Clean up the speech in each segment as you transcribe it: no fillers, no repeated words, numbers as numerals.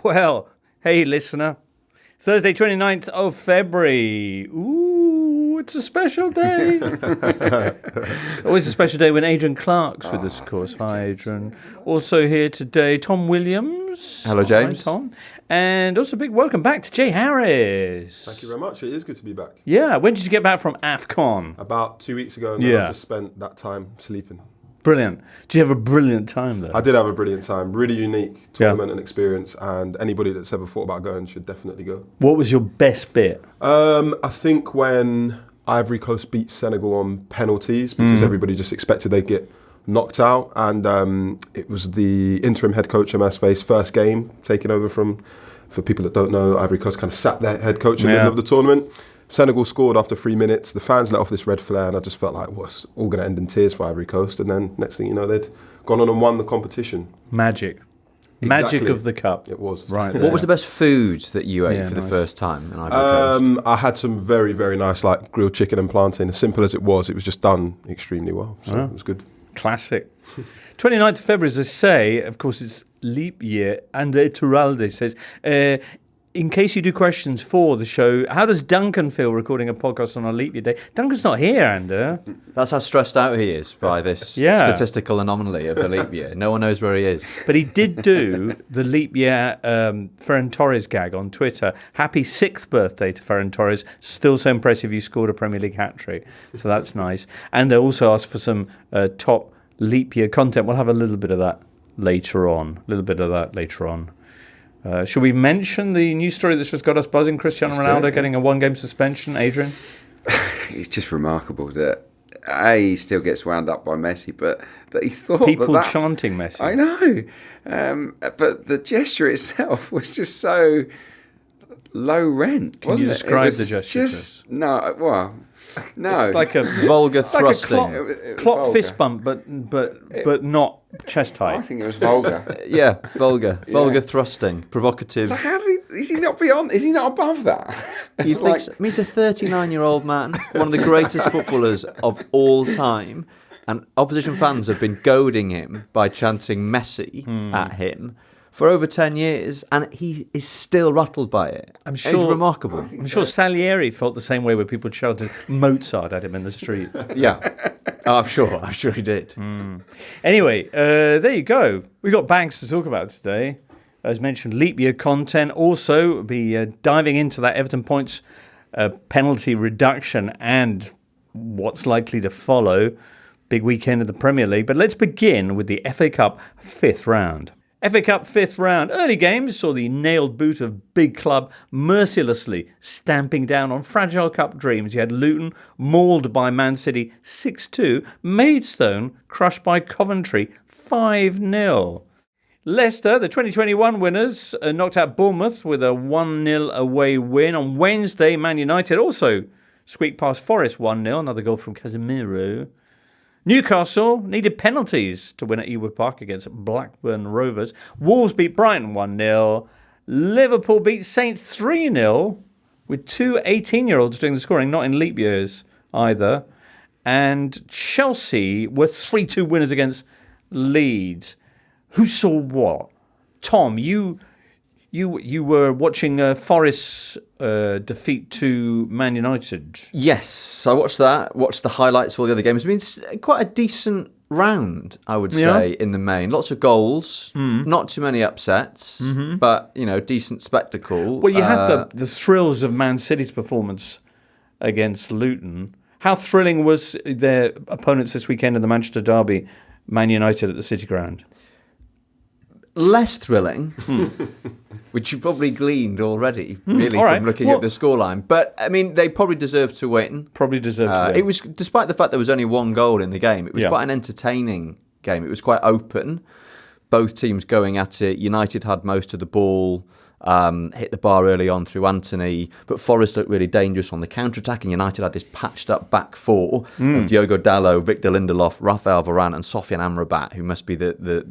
Well, hey, listener. Thursday, 29th of February. Ooh, it's a special day. Always a special day when Adrian Clarke's with us, of course. Hi, Adrian. Also here today, Tom Williams. Hello, James. Hi, Tom. And also a big welcome back to Jay Harris. Thank you very much. It is good to be back. Yeah, when did you get back from AFCON? About 2 weeks ago, and then I just spent that time sleeping. Brilliant. Did you have a brilliant time there? I did have a brilliant time. Really unique tournament and experience, and anybody that's ever thought about going should definitely go. What was your best bit? I think when Ivory Coast beat Senegal on penalties, because everybody just expected they'd get knocked out, and it was the interim head coach MS-Face's first game taking over for people that don't know, Ivory Coast kind of sat their head coach in the middle of the tournament. Senegal scored after 3 minutes. The fans let off this red flare, and I just felt like it was all going to end in tears for Ivory Coast. And then next thing you know, they'd gone on and won the competition. Magic. Exactly. Magic of the cup. It was. Right. What was the best food that you ate for the first time in Ivory Coast? I had some very, very nice like grilled chicken and plantain. As simple as it was just done extremely well. So it was good. Classic. 29th of February, as I say, of course, it's leap year. And Turalde says, in case you do questions for the show, how does Duncan feel recording a podcast on a leap year day? Duncan's not here, Ander. That's how stressed out he is by this statistical anomaly of the leap year. No one knows where he is. But he did do the leap year Ferran Torres gag on Twitter. Happy 6th birthday to Ferran Torres. Still so impressive you scored a Premier League hat-trick. So that's nice. And I also asked for some top leap year content. We'll have a little bit of that later on. Should we mention the news story that's just got us buzzing? Cristiano Ronaldo getting a 1-game suspension. Adrian? It's just remarkable that he still gets wound up by Messi, but that he thought people chanting Messi. I know, but the gesture itself was just so low rent. Can you describe the gesture? No. It's like a vulgar thrusting. Like a clock fist bump, but not chest height. I think it was vulgar. Vulgar thrusting, provocative. Like is he not beyond? Is he not above that? He's a 39-year-old man, one of the greatest footballers of all time, and opposition fans have been goading him by chanting Messi at him for over 10 years, and he is still rattled by it. I'm sure, it's remarkable. I'm sure Salieri felt the same way when people shouted Mozart at him in the street. Yeah, I'm sure he did. Anyway, there you go. We've got banks to talk about today. As mentioned, leap year content. Also, be diving into that Everton points penalty reduction and what's likely to follow. Big weekend of the Premier League. But let's begin with the FA Cup 5th round. FA Cup 5th round. Early games saw the nailed boot of big club mercilessly stamping down on fragile cup dreams. You had Luton mauled by Man City 6-2. Maidstone crushed by Coventry 5-0. Leicester, the 2021 winners, knocked out Bournemouth with a 1-0 away win. On Wednesday, Man United also squeaked past Forest 1-0. Another goal from Casemiro. Newcastle needed penalties to win at Ewood Park against Blackburn Rovers. Wolves beat Brighton 1-0. Liverpool beat Saints 3-0 with two 18-year-olds doing the scoring, not in leap years either. And Chelsea were 3-2 winners against Leeds. Who saw what? Tom, you were watching Forest's defeat to Man United. Yes, I watched that. Watched the highlights for the other games. I mean, it's quite a decent round, I would say, in the main. Lots of goals, not too many upsets, but, decent spectacle. Well, you had the thrills of Man City's performance against Luton. How thrilling was their opponents this weekend in the Manchester derby, Man United at the City Ground? Less thrilling, which you probably gleaned already, really, from looking at the scoreline. But, I mean, they probably deserved to win. It was, despite the fact there was only one goal in the game, it was quite an entertaining game. It was quite open. Both teams going at it. United had most of the ball, hit the bar early on through Anthony, but Forest looked really dangerous on the counter-attacking. United had this patched-up back four of Diogo Dalot, Victor Lindelof, Rafael Varane and Sofian Amrabat, who must be the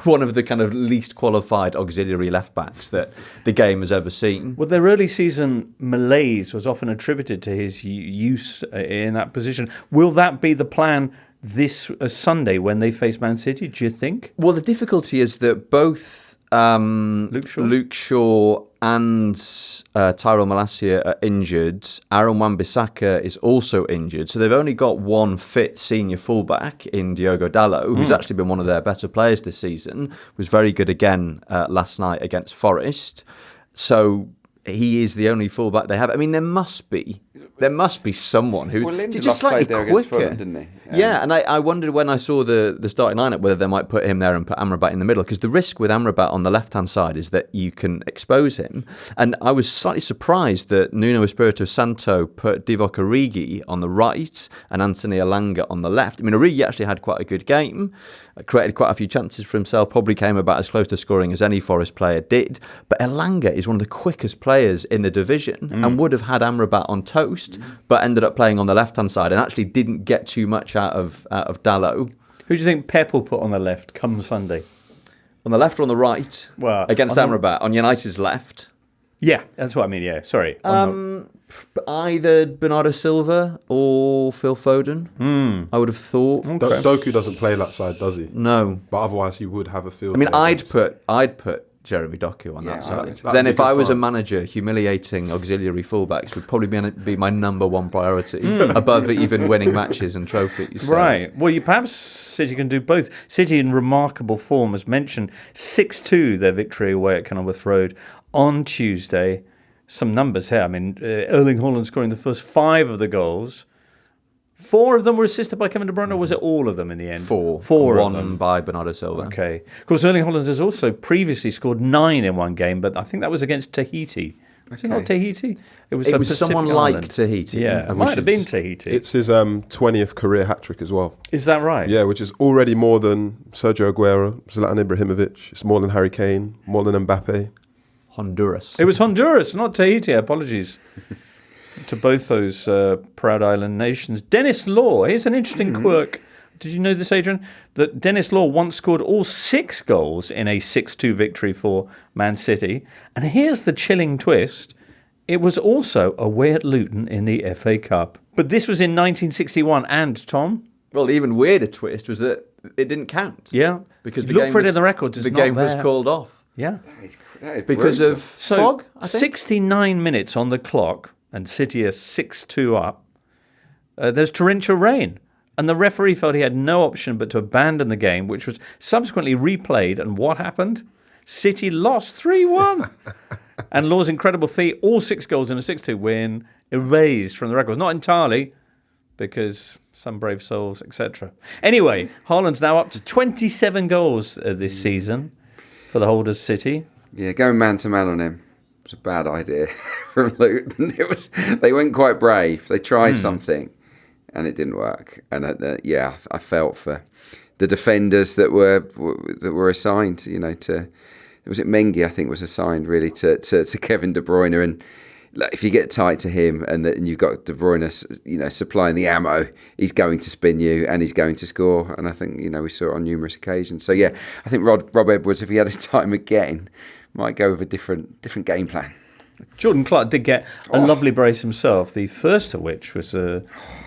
one of the kind of least qualified auxiliary left-backs that the game has ever seen. Well, their early season malaise was often attributed to his use in that position. Will that be the plan this Sunday when they face Man City, do you think? Well, the difficulty is that both Luke Shaw and Tyrell Malacia are injured. Aaron Wan-Bissaka is also injured. So they've only got one fit senior fullback in Diogo Dalot, who's actually been one of their better players this season. Was very good again last night against Forest. So he is the only fullback they have. I mean, there must be someone who just slightly quicker, Fulham, didn't he? Yeah, and I wondered when I saw the starting lineup whether they might put him there and put Amrabat in the middle, because the risk with Amrabat on the left-hand side is that you can expose him. And I was slightly surprised that Nuno Espirito Santo put Divock Origi on the right and Anthony Elanga on the left. I mean, Origi actually had quite a good game, created quite a few chances for himself, probably came about as close to scoring as any Forest player did. But Elanga is one of the quickest players in the division and would have had Amrabat on toast, but ended up playing on the left-hand side and actually didn't get too much out of Dalot. Who do you think Pep will put on the left come Sunday? On the left or on the right? Well, against Amrabat, on United's left? Yeah, that's what I mean, yeah. Sorry. Either Bernardo Silva or Phil Foden, I would have thought. Okay. Doku doesn't play that side, does he? No. But otherwise he would have a field. I mean, I'd put Jeremy Doku on that side. Then if I was a manager, humiliating auxiliary fullbacks would probably be my number one priority, above even winning matches and trophies. So. Right. Well, perhaps City can do both. City in remarkable form, as mentioned. 6-2 their victory away at Kenilworth Road on Tuesday. Some numbers here. I mean, Erling Haaland scoring the first 5 of the goals. 4 of them were assisted by Kevin De Bruyne, or was it all of them in the end? 4. One of them by Bernardo Silva. Okay. Of course, Erling Haaland has also previously scored 9 in one game, but I think that was against Tahiti. Was it not Tahiti? It was someone like Tahiti. Yeah, it might have been Tahiti. It's his 20th career hat-trick as well. Is that right? Yeah, which is already more than Sergio Aguero, Zlatan Ibrahimovic. It's more than Harry Kane, more than Mbappe. Honduras. It was Honduras, not Tahiti. Apologies to both those proud island nations. Denis Law, here's an interesting quirk. Did you know this, Adrian? That Denis Law once scored all 6 goals in a 6-2 victory for Man City. And here's the chilling twist. It was also away at Luton in the FA Cup. But this was in 1961. And, Tom? Well, the even weirder twist was that it didn't count. Yeah. Because look for it in the records. The game was called off. Yeah. That is because of fog, I think. 69 minutes on the clock, and City are 6-2 up. There's torrential rain. And the referee felt he had no option but to abandon the game, which was subsequently replayed. And what happened? City lost 3-1. And Law's incredible feat, all 6 goals in a 6-2 win, erased from the records. Not entirely, because some brave souls, etc. Anyway, Haaland's now up to 27 goals this season for the holders City. Yeah, going man-to-man on him was a bad idea from Luton. They went quite brave. They tried something. And it didn't work. And I felt for the defenders that were assigned. Was it Mengi? I think was assigned really to Kevin De Bruyne. And if you get tight to him, and you've got De Bruyne, supplying the ammo, he's going to spin you and he's going to score. And I think we saw it on numerous occasions. So yeah, I think Rob Edwards, if he had his time again, might go with a different game plan. Jordan Clark did get a lovely brace himself, the first of which was a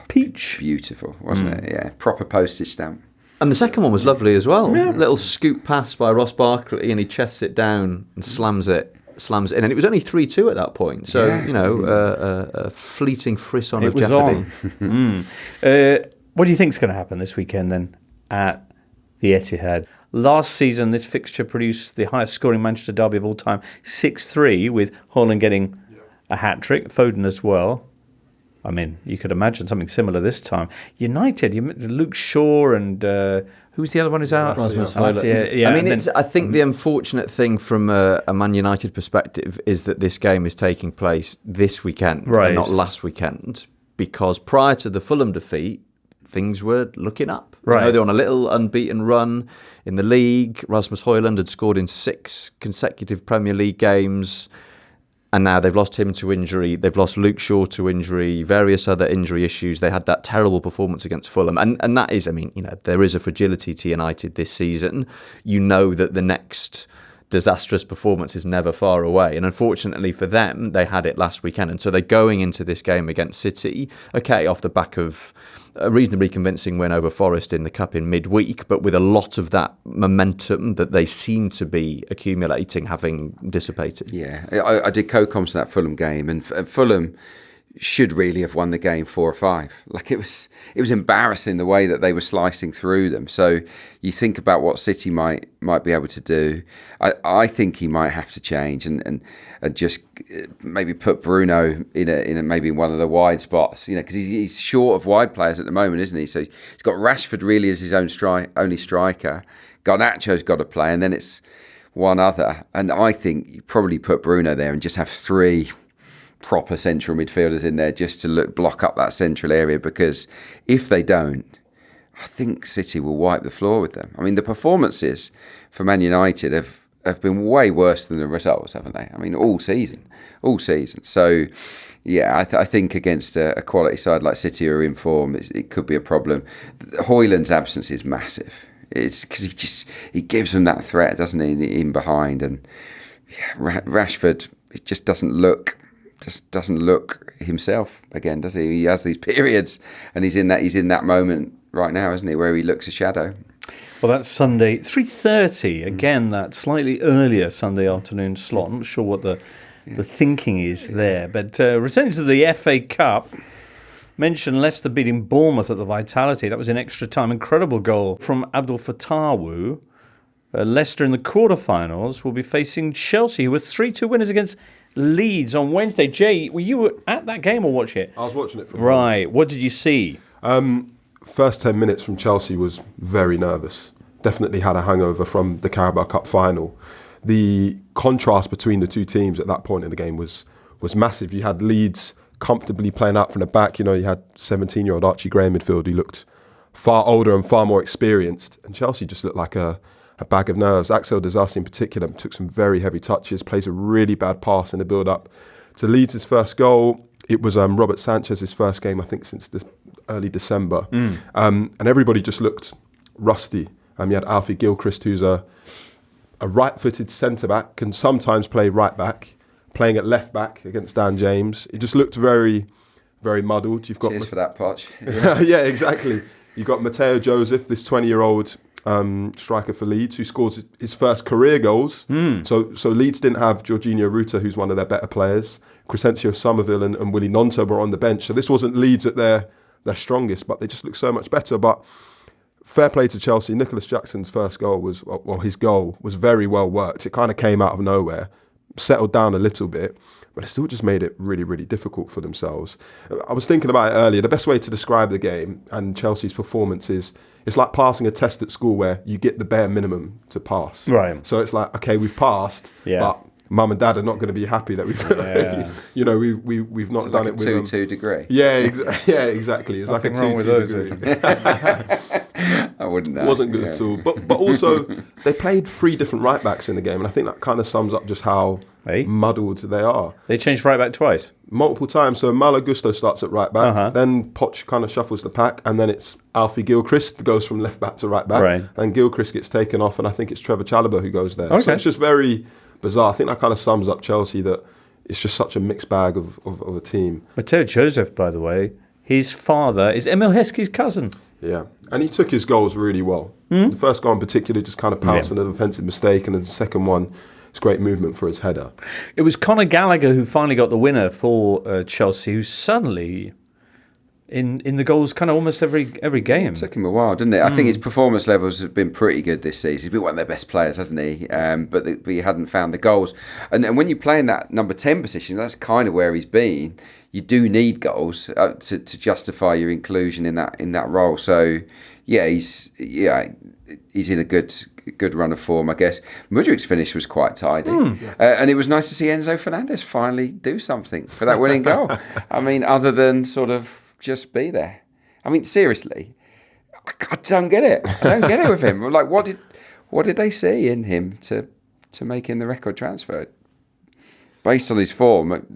peach. Beautiful, wasn't it? Yeah, proper postage stamp. And the second one was lovely as well. Yeah. Little scoop pass by Ross Barkley, and he chests it down and slams it in. And it was only 3-2 at that point. So, a fleeting frisson of jeopardy. What do you think is going to happen this weekend then at the Etihad? Last season, this fixture produced the highest scoring Manchester derby of all time, 6-3, with Haaland getting a hat-trick, Foden as well. I mean, you could imagine something similar this time. United, Luke Shaw and who's the other one who's out? Rasmus Højlund. Yeah. I mean, I think the unfortunate thing from a Man United perspective is that this game is taking place this weekend and not last weekend, because prior to the Fulham defeat, things were looking up. Right. They're on a little unbeaten run in the league. Rasmus Højlund had scored in 6 consecutive Premier League games. And now they've lost him to injury. They've lost Luke Shaw to injury, various other injury issues. They had that terrible performance against Fulham. And that is, there is a fragility to United this season. You know that the next disastrous performance is never far away. And unfortunately for them, they had it last weekend. And so they're going into this game against City, off the back of a reasonably convincing win over Forest in the Cup in midweek, but with a lot of that momentum that they seem to be accumulating having dissipated. Yeah, I did co-comms to that Fulham game, and Fulham should really have won the game 4-5. Like, it was embarrassing the way that they were slicing through them. So you think about what City might be able to do. I think he might have to change and just maybe put Bruno in maybe one of the wide spots, because he's short of wide players at the moment, isn't he? So he's got Rashford really as his only striker. Garnacho's got to play, and then it's one other. And I think you probably put Bruno there and just have 3 proper central midfielders in there just to block up that central area, because if they don't, I think City will wipe the floor with them. I mean, the performances for Man United have been way worse than the results, haven't they? I mean, all season. So, yeah, I think against a quality side like City who are in form, it could be a problem. Højlund's absence is massive. It's because he gives them that threat, doesn't he, in behind, and Rashford, it just doesn't look himself again, does he? He has these periods, and he's in that moment right now, isn't he, where he looks a shadow. Well, that's Sunday 3:30 again. That slightly earlier Sunday afternoon slot. I'm not sure what the thinking is there, but returning to the FA Cup. Mentioned Leicester beating Bournemouth at the Vitality. That was in extra time. Incredible goal from Abdul Fatawu. Leicester in the quarterfinals will be facing Chelsea, who were 3-2 winners against Leeds on Wednesday. Jay, were you at that game or watch it? I was watching it from Right. Home. What did you see? First 10 minutes from Chelsea was very nervous. Definitely had a hangover from the Carabao Cup final. The contrast between the two teams at that point in the game was massive. You had Leeds comfortably playing out from the back. You had 17-year-old Archie Gray in midfield who looked far older and far more experienced. And Chelsea just looked like a bag of nerves. Axel Disasi in particular took some very heavy touches, plays a really bad pass in the build-up to Leeds' first goal. It was Robert Sanchez's first game, I think, since early December. And everybody just looked rusty. You had Alfie Gilchrist, who's a right-footed centre-back, can sometimes play right-back, playing at left-back against Dan James. It just looked very, very muddled. Cheers for that, Poch. Yeah, exactly. You've got Matteo Joseph, this 20-year-old striker for Leeds, who scores his first career goals. So Leeds didn't have Jorginho Ruta, who's one of their better players. Crescencio Somerville and Willie Gnonto were on the bench. So this wasn't Leeds at their strongest, but they just looked so much better. But fair play to Chelsea. Nicholas Jackson's first goal his goal was very well worked. It kind of came out of nowhere, settled down a little bit, but it still just made it really, really difficult for themselves. I was thinking about it earlier. The best way to describe the game and Chelsea's performance is it's like passing a test at school where you get the bare minimum to pass. Right. So it's like, okay, we've passed, but mum and dad are not going to be happy that we've we've not done like it with a 2 degree. Yeah, exactly. It's Nothing like a wrong 2 with those, degree. I wouldn't know. It wasn't good at all. But also, they played 3 different right backs in the game, and I think that kind of sums up just how muddled they are. They changed right back twice? Multiple times. So Malo Gusto starts at right back, then Poch kind of shuffles the pack, and then it's Alfie Gilchrist goes from left back to right back, and Gilchrist gets taken off, and I think it's Trevor Chalobah who goes there. Okay. So it's just very bizarre. I think that kind of sums up Chelsea, that it's just such a mixed bag of a team. Matteo Joseph, by the way, his father is Emil Heskey's cousin. Yeah, and he took his goals really well. The first goal in particular just kind of pounced on an offensive mistake, and then the second one, it's great movement for his header. It was Conor Gallagher who finally got the winner for Chelsea, who's suddenly in the goals kind of almost every game. It took him a while, didn't it? I think his performance levels have been pretty good this season. He's been one of their best players, hasn't he? But he hadn't found the goals. And when you play in that number 10 position, that's kind of where he's been. You do need goals to justify your inclusion in that role. So he's in a good run of form, I guess. Mudrik's finish was quite tidy, and it was nice to see Enzo Fernandez finally do something for that winning goal. I mean, other than sort of just be there. I mean, seriously, I don't get it. I don't get it with him. Like, what did they see in him to make him the record transfer? based on his form,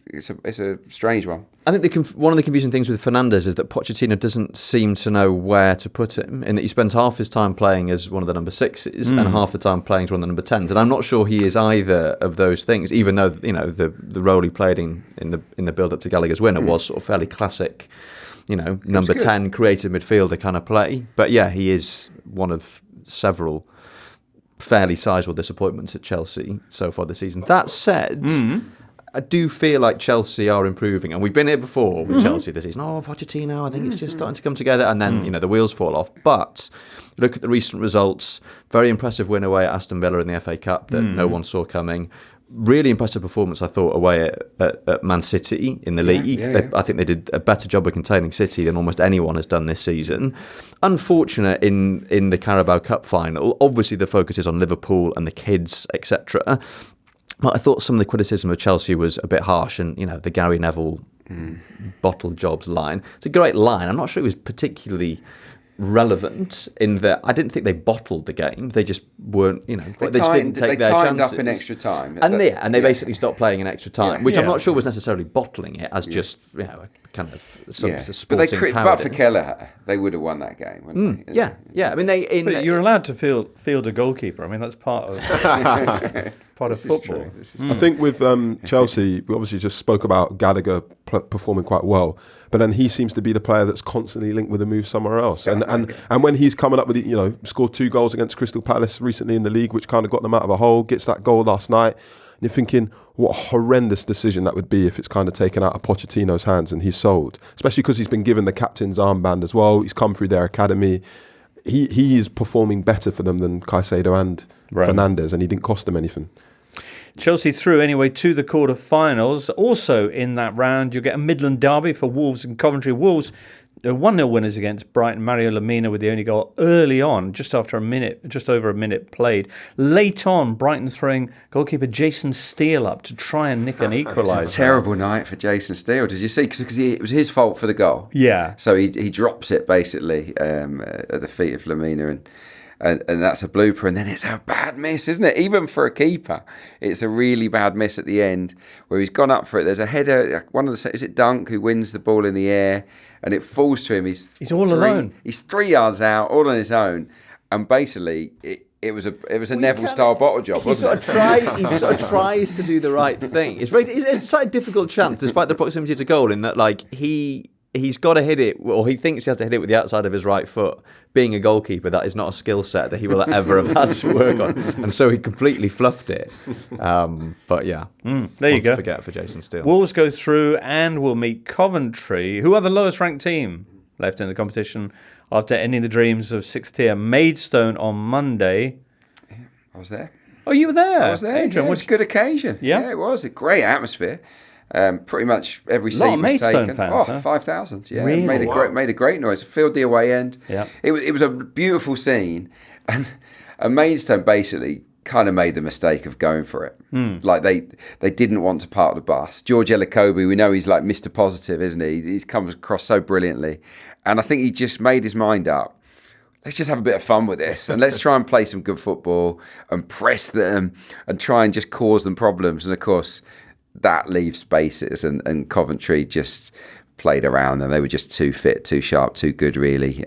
it's a strange one. I think one of the confusing things with Fernandes is that Pochettino doesn't seem to know where to put him, in that he spends half his time playing as one of the number 6s and half the time playing as one of the number 10s. And I'm not sure he is either of those things, even though the role he played in the build-up to Gallagher's winner was sort of fairly classic, number 10 creative midfielder kind of play. But yeah, he is one of several fairly sizable disappointments at Chelsea so far this season. That said, I do feel like Chelsea are improving, and we've been here before with Chelsea this season. Oh, Pochettino, I think it's just starting to come together, and then the wheels fall off. But look at the recent results. Very impressive win away at Aston Villa in the FA Cup that no one saw coming. Really impressive performance, I thought, away at Man City in the league. I think they did a better job of containing City than almost anyone has done this season. Unfortunate in the Carabao Cup final. Obviously, the focus is on Liverpool and the kids, etc. But I thought some of the criticism of Chelsea was a bit harsh, and the Gary Neville bottle jobs line. It's a great line. I'm not sure it was particularly relevant in that I didn't think they bottled the game. They just weren't, they just didn't take their chances. They timed up in extra time. And they basically stopped playing in extra time, which I'm not sure was necessarily bottling it as just, kind of some sporting cowardice. But for Kelleher, they would have won that game, wouldn't they? Yeah. I mean, but you're allowed to field a goalkeeper. I mean, that's part of football. I think with Chelsea, we obviously just spoke about Gallagher performing quite well, but then he seems to be the player that's constantly linked with a move somewhere else. And when he's coming up with scored 2 goals against Crystal Palace recently in the league, which kind of got them out of a hole, gets that goal last night, and you're thinking, what a horrendous decision that would be if it's kind of taken out of Pochettino's hands and he's sold, especially because he's been given the captain's armband as well. He's come through their academy. He is performing better for them than Caicedo and Fernandes, and he didn't cost them anything. Chelsea through anyway to the quarter-finals. Also in that round, you'll get a Midland derby for Wolves and Coventry. Wolves 1-0 winners against Brighton. Mario Lemina with the only goal early on, just over a minute played. Late on, Brighton throwing goalkeeper Jason Steele up to try and nick an equaliser. It's a terrible night for Jason Steele. Did you see? Because it was his fault for the goal. Yeah. So he drops it basically at the feet of Lemina, and that's a blooper, and then it's a bad miss, isn't it? Even for a keeper, it's a really bad miss at the end where he's gone up for it. There's a header, is it Dunk who wins the ball in the air, and it falls to him. He's all alone. He's 3 yards out, all on his own, and basically it was a Neville style bottle job. He sort of tries to do the right thing. It's a difficult chance, despite the proximity to goal, in that he's got to hit it, or he thinks he has to hit it with the outside of his right foot. Being a goalkeeper, that is not a skill set that he will ever have had to work on, and so he completely fluffed it. But yeah, there you go. Forget for Jason Steele. Wolves go through and will meet Coventry, who are the lowest ranked team left in the competition after ending the dreams of 6th tier Maidstone on Monday. Yeah, I was there. Oh, you were there? I was there. Adrian, it was a good occasion. Yeah, it was a great atmosphere. Pretty much every seat was taken. Fans, 5,000. Yeah, really? made a great noise. Filled the away end. Yeah, it was a beautiful scene, and Maidstone basically kind of made the mistake of going for it. Like they didn't want to park the bus. George Elokobi, we know he's like Mr. Positive, isn't he? He's come across so brilliantly, and I think he just made his mind up. Let's just have a bit of fun with this, and let's try and play some good football and press them and try and just cause them problems. And of course, that leaves spaces, and Coventry just played around them. They were just too fit, too sharp, too good, really.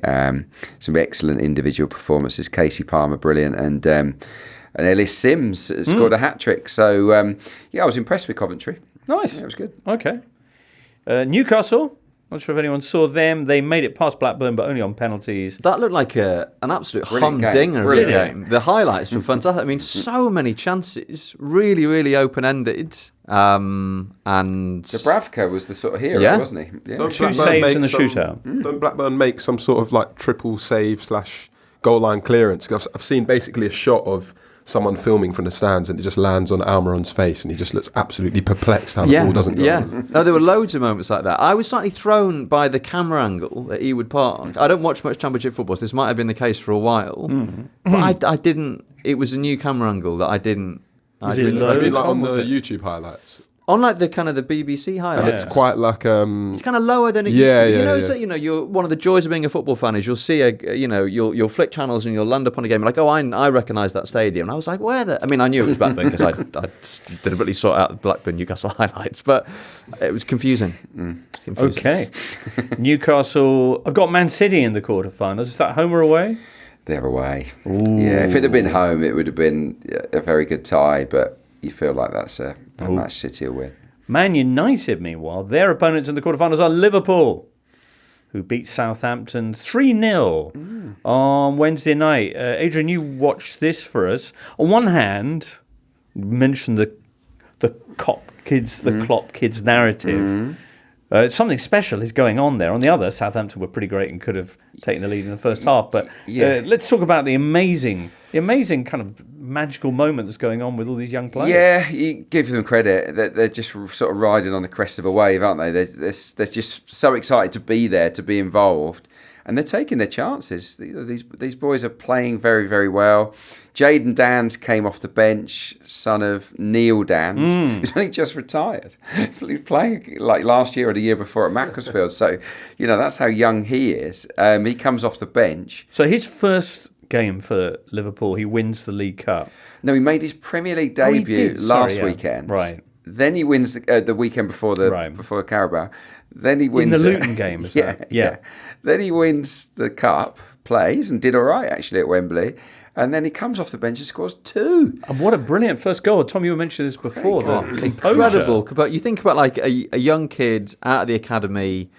Some excellent individual performances. Casey Palmer, brilliant, and Ellis Sims scored a hat-trick. So, I was impressed with Coventry. Nice. Yeah, it was good. Okay. Newcastle, not sure if anyone saw them. They made it past Blackburn, but only on penalties. That looked like an absolute humdinger of a game. The highlights were fantastic. I mean, so many chances, really, really open-ended. And Dubravka was the sort of hero, wasn't he? Yeah. 2 saves in the shootout. Don't Blackburn make some sort of like triple save / goal line clearance? I've seen basically a shot of someone filming from the stands, and it just lands on Almiron's face, and he just looks absolutely perplexed how the ball doesn't go. No, there were loads of moments like that. I was slightly thrown by the camera angle at Ewood Park. I don't watch much Championship football, so this might have been the case for a while. But I didn't. It was a new camera angle that I didn't. I mean, like on the YouTube highlights. On like the kind of the BBC highlights. And it's quite like it's kind of lower than it used to be. So you're one of the joys of being a football fan is you'll see you'll flick channels and you'll land upon a game like, I recognise that stadium. And I was like, I mean, I knew it was Blackburn because I deliberately sought out the Blackburn Newcastle highlights, but it was confusing. Okay. Newcastle. I've got Man City in the quarterfinals. Is that home or away? They're away. Ooh. Yeah, if it had been home, it would have been a very good tie, but you feel like that's a match City will win. Man United, meanwhile, their opponents in the quarterfinals are Liverpool, who beat Southampton 3-0 on Wednesday night. Adrian, you watched this for us. On one hand, you mentioned the Klopp kids narrative. Something special is going on there. On the other, Southampton were pretty great and could have taken the lead in the first half. But let's talk about the amazing kind of magical moment that's going on with all these young players. Yeah, you give them credit. They're just sort of riding on the crest of a wave, aren't they? They're just so excited to be there, to be involved. And they're taking their chances. These boys are playing very, very well. Jayden Danns came off the bench, son of Neil Danns, who's only just retired. He was playing like last year or the year before at Macclesfield. So, that's how young he is. He comes off the bench. So his first game for Liverpool, he wins the League Cup. No, he made his Premier League debut last weekend. Right. Then he wins the weekend before the Carabao. Then he wins in the Luton game. Yeah. Then he wins the cup, plays and did all right actually at Wembley, and then he comes off the bench and scores 2. And what a brilliant first goal! Tom, you mentioned this before. Incredible. But you think about like a young kid out of the academy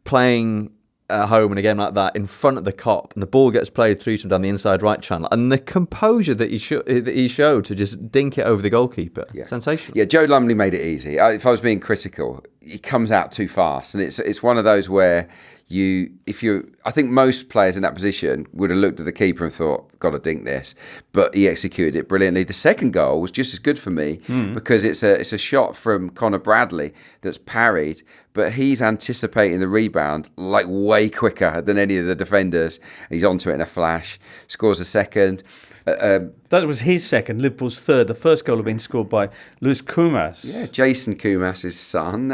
playing at home in a game like that in front of the Kop, and the ball gets played through to him down the inside right channel, and the composure that he showed to just dink it over the goalkeeper. Sensational. Yeah, Joe Lumley made it easy. If I was being critical, he comes out too fast, and it's one of those where I think most players in that position would have looked at the keeper and thought, got to dink this, but he executed it brilliantly. The second goal was just as good for me because it's a shot from Connor Bradley that's parried, but he's anticipating the rebound like way quicker than any of the defenders. He's onto it in a flash, scores a second. That was his second, Liverpool's third. The first goal had been scored by Luis Kumas. Yeah, Jason Kumas, his son.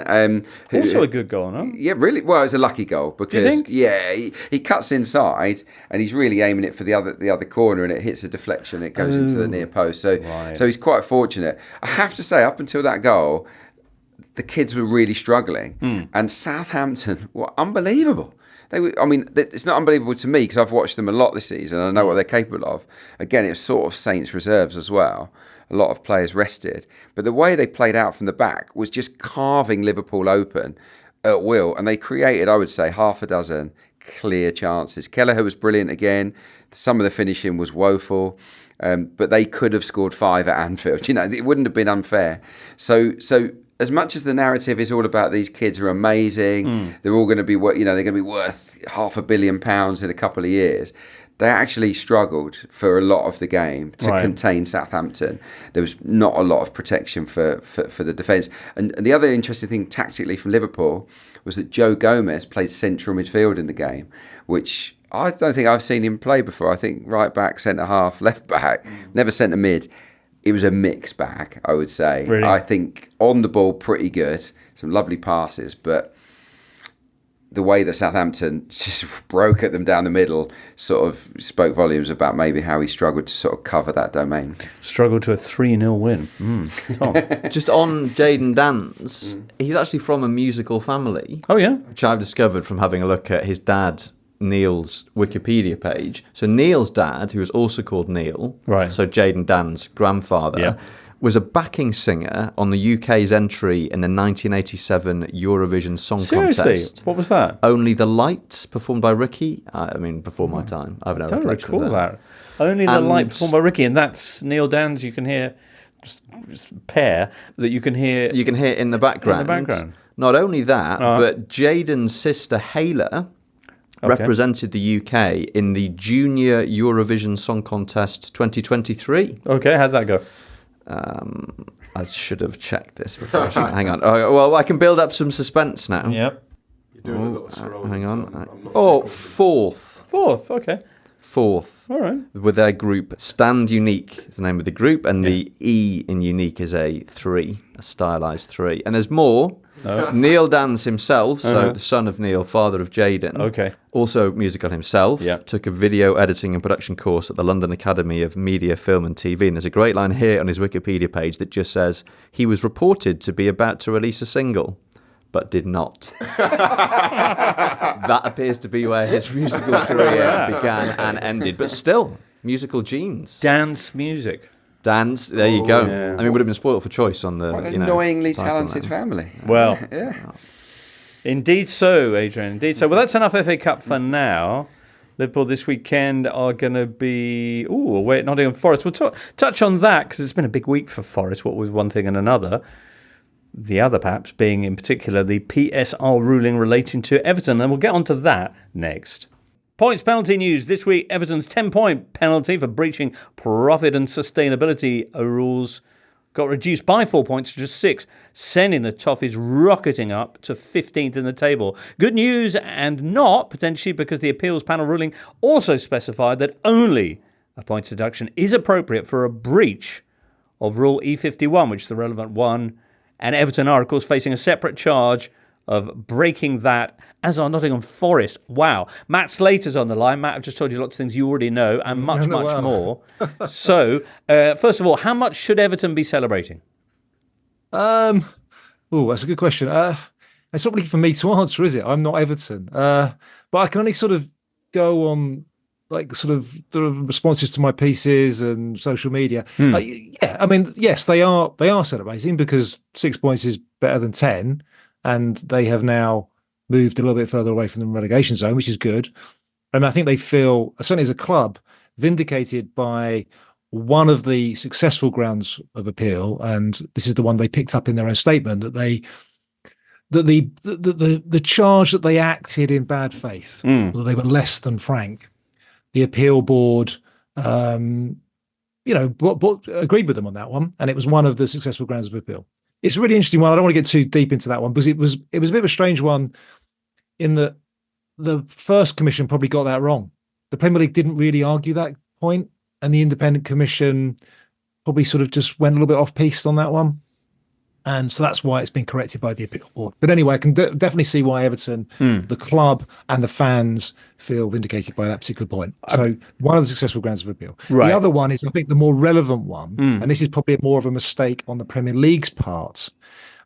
Also a good goal, no? Yeah, really. Well, it's a lucky goal because he cuts inside and he's really aiming it for the other corner, and it hits a deflection. It goes into the near post. So he's quite fortunate. I have to say, up until that goal, the kids were really struggling, and Southampton were unbelievable. It's not unbelievable to me because I've watched them a lot this season and I know what they're capable of. Again, it's sort of Saints reserves as well. A lot of players rested. But the way they played out from the back was just carving Liverpool open at will. And they created, I would say, half a dozen clear chances. Kelleher was brilliant again. Some of the finishing was woeful. But they could have scored 5 at Anfield. It wouldn't have been unfair. So as much as the narrative is all about these kids are amazing, they're all going to be, they're going to be worth £500 million in a couple of years. They actually struggled for a lot of the game to contain Southampton. There was not a lot of protection for the defence. And the other interesting thing tactically from Liverpool was that Joe Gomez played central midfield in the game, which I don't think I've seen him play before. I think right back, centre half, left back, never centre mid. It was a mixed bag, I would say. Really? I think on the ball, pretty good. Some lovely passes, but the way that Southampton just broke at them down the middle sort of spoke volumes about maybe how he struggled to sort of cover that domain. Struggled to a 3-0 win. Tom. Just on Jayden Danns, he's actually from a musical family. Oh, yeah? Which I've discovered from having a look at his dad, Neil's Wikipedia page. So Neil's dad, who was also called Neil, so Jayden Danns' grandfather, was a backing singer on the UK's entry in the 1987 Eurovision Song Contest. Seriously? What was that? Only the Light, performed by Ricky. Before my time. I have no recollection of that. Only the Light, performed by Ricky, and that's Neil Danns. You can hear just pair that you can hear. You can hear in the background. Not only that, but Jayden's sister Hayla represented the UK in the Junior Eurovision Song Contest 2023. Okay, how'd that go? I should have checked this before. Hang on. Well, I can build up some suspense now. Yep. You're doing a little scroll. Hang on. I'm not Fourth. Fourth, okay. fourth. All right. With their group, Stand Unique is the name of the group, and the E in Unique is a 3, a stylised 3. And there's more. Neil Dance himself, so the son of Neil, father of Jaden, also musical himself, took a video editing and production course at the London Academy of Media, Film and TV. And there's a great line here on his Wikipedia page that just says, he was reported to be about to release a single, but did not. That appears to be where his musical career began and ended. But still, musical genes. Dance music. Dance, there you go. Yeah. I mean, would have been spoiled for choice on the. What an annoyingly talented family. Well, indeed so, Adrian. Indeed so. Well, that's enough FA Cup for now. Liverpool this weekend are going to be away at Nottingham Forest. We'll touch on that because it's been a big week for Forest. What with one thing and another. The other, perhaps, being in particular the PSR ruling relating to Everton, and we'll get onto that next. Points penalty news this week. Everton's 10-point penalty for breaching profit and sustainability rules got reduced by 4 points to just 6, sending the Toffees rocketing up to 15th in the table. Good news and not, potentially, because the appeals panel ruling also specified that only a points deduction is appropriate for a breach of Rule E51, which is the relevant one. And Everton are, of course, facing a separate charge of breaking that, as are Nottingham Forest. Wow. Matt Slater's on the line. Matt, I've just told you lots of things you already know and much more. So, first of all, how much should Everton be celebrating? That's a good question. It's not really for me to answer, is it? I'm not Everton. But I can only sort of go on like sort of the responses to my pieces and social media. I mean, yes, they are celebrating because 6 points is better than 10. And they have now moved a little bit further away from the relegation zone, which is good. And I think they feel, certainly as a club, vindicated by one of the successful grounds of appeal. And this is the one they picked up in their own statement, that the charge that they acted in bad faith, that they were less than frank. The appeal board, agreed with them on that one. And it was one of the successful grounds of appeal. It's a really interesting one. I don't want to get too deep into that one because it was a bit of a strange one in that the first commission probably got that wrong. The Premier League didn't really argue that point, and the independent commission probably sort of just went a little bit off-piste on that one. And so that's why it's been corrected by the appeal board. But anyway, I can definitely see why Everton, the club and the fans feel vindicated by that particular point. So one of the successful grounds of appeal. Right. The other one is, I think, the more relevant one, and this is probably more of a mistake on the Premier League's part,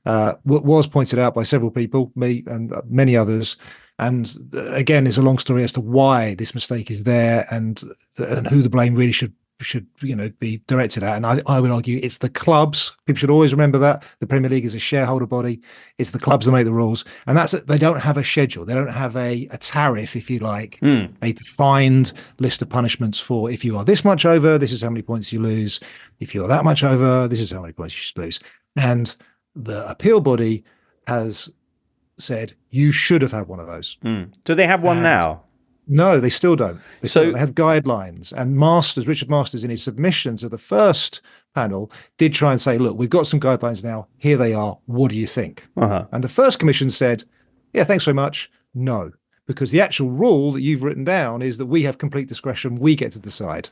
what was pointed out by several people, me and many others. And again, there's a long story as to why this mistake is there and who the blame really should be directed at. And I would argue it's the clubs. People should always remember that the Premier League is a shareholder body. It's the clubs that make the rules, and they don't have a schedule. They don't have a tariff, if you like, a defined list of punishments for if you are this much over, this is how many points you lose. If you are that much over, this is how many points you should lose. And the appeal body has said you should have had one of those. Do they have one now? No, they still don't. They have guidelines. And Richard Masters, in his submission to the first panel, did try and say, look, we've got some guidelines now. Here they are. What do you think? And the first commission said, yeah, thanks very much. No, because the actual rule that you've written down is that we have complete discretion. We get to decide.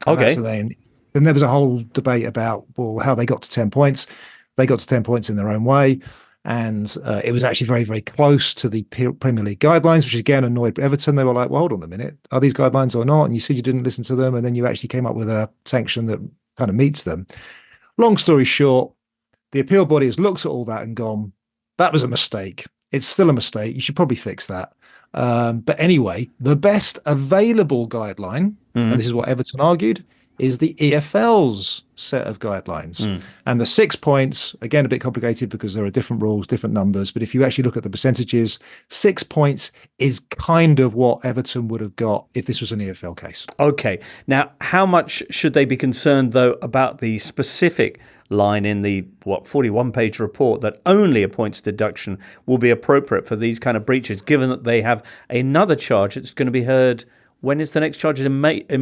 Okay. So then there was a whole debate about, how they got to 10 points. They got to 10 points in their own way. And it was actually very, very close to the Premier League guidelines, which again annoyed Everton. They were like, well, hold on a minute. Are these guidelines or not? And you said you didn't listen to them. And then you actually came up with a sanction that kind of meets them. Long story short, the appeal body has looked at all that and gone, that was a mistake. It's still a mistake. You should probably fix that. But anyway, the best available guideline, and this is what Everton argued, is the EFL's set of guidelines. And the 6 points, again, a bit complicated because there are different rules, different numbers. But if you actually look at the percentages, 6 points is kind of what Everton would have got if this was an EFL case. Okay. Now, how much should they be concerned, though, about the specific line in the 41-page report that only a points deduction will be appropriate for these kind of breaches, given that they have another charge that's going to be heard? When is the next charge? In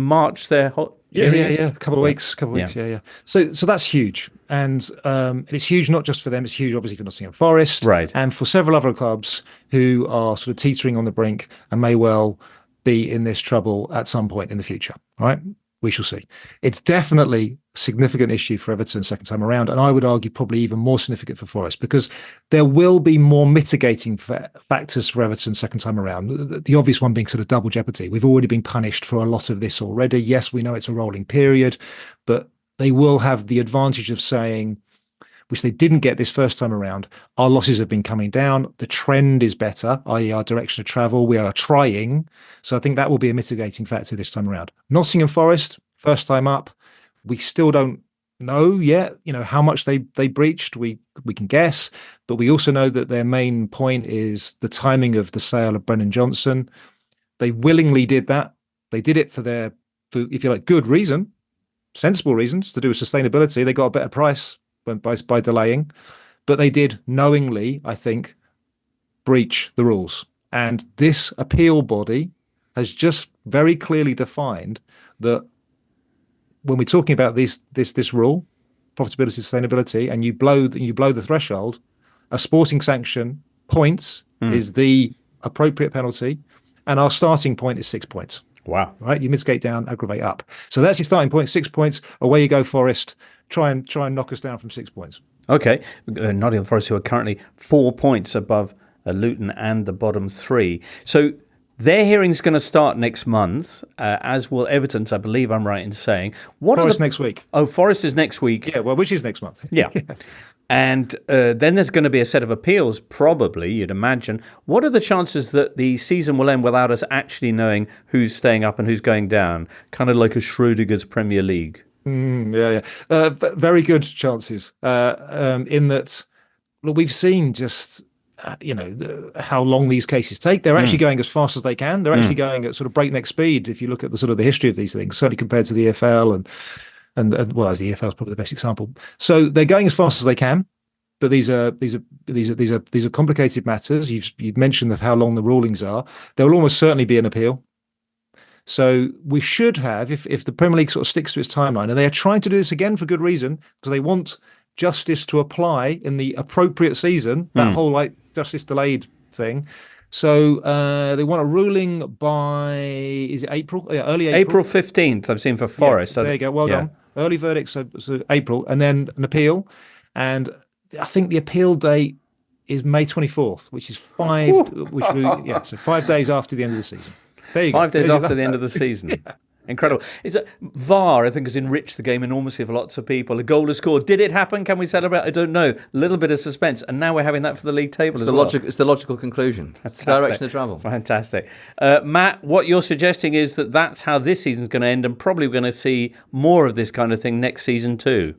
March? Yeah. A couple of weeks. Yeah. So that's huge, and it's huge not just for them. It's huge, obviously, for Nottingham Forest, right, and for several other clubs who are sort of teetering on the brink and may well be in this trouble at some point in the future, right? We shall see. It's definitely a significant issue for Everton second time around, and I would argue probably even more significant for Forest, because there will be more mitigating factors for Everton second time around. The obvious one being sort of double jeopardy. We've already been punished for a lot of this already. Yes, we know it's a rolling period, but they will have the advantage of saying, which they didn't get this first time around, our losses have been coming down. The trend is better, i.e. our direction of travel. We are trying. So I think that will be a mitigating factor this time around. Nottingham Forest, first time up. We still don't know yet, how much they breached. We can guess, but we also know that their main point is the timing of the sale of Brennan Johnson. They willingly did that. They did it for if you like, good reason, sensible reasons to do with sustainability. They got a better price by delaying, but they did knowingly, I think, breach the rules. And this appeal body has just very clearly defined that when we're talking about this rule, profitability, sustainability, and you blow the threshold, a sporting sanction, points is the appropriate penalty, and our starting point is 6 points. Wow! Right, you mitigate down, aggravate up. So that's your starting point. 6 points. Away you go, Forest. Try and knock us down from 6 points. Okay, Nottingham Forest, who are currently 4 points above Luton and the bottom three. So their hearing's going to start next month, as will Everton's, I believe I'm right in saying. Forest next week. Oh, Forest is next week. Yeah, well, which is next month. Yeah. And then there's going to be a set of appeals, probably, you'd imagine. What are the chances that the season will end without us actually knowing who's staying up and who's going down? Kind of like a Schrödinger's Premier League. Very good chances. In that, look, we've seen just how long these cases take. They're actually going as fast as they can. They're actually going at sort of breakneck speed. If you look at the history of these things, certainly compared to the EFL and well, as the EFL is probably the best example. So they're going as fast as they can. But these are complicated matters. You've mentioned of how long the rulings are. There will almost certainly be an appeal. So we should have, if the Premier League sort of sticks to its timeline, and they are trying to do this again for good reason, because they want justice to apply in the appropriate season, that whole justice delayed thing. So they want a ruling by, is it April? Yeah, early April. April 15th, I've seen for Forest. Yeah, there you go, well done. Early verdict, so April, and then an appeal. And I think the appeal date is May 24th, which is 5 days after the end of the season. There you go. 5 days after the end of the season. Yeah. Incredible. VAR, I think, has enriched the game enormously for lots of people. A goal is scored. Did it happen? Can we celebrate? I don't know. A little bit of suspense. And now we're having that for the league table as well. It's the logical conclusion. It's the direction of travel. Fantastic. Matt, what you're suggesting is that that's how this season's going to end, and probably we're going to see more of this kind of thing next season too.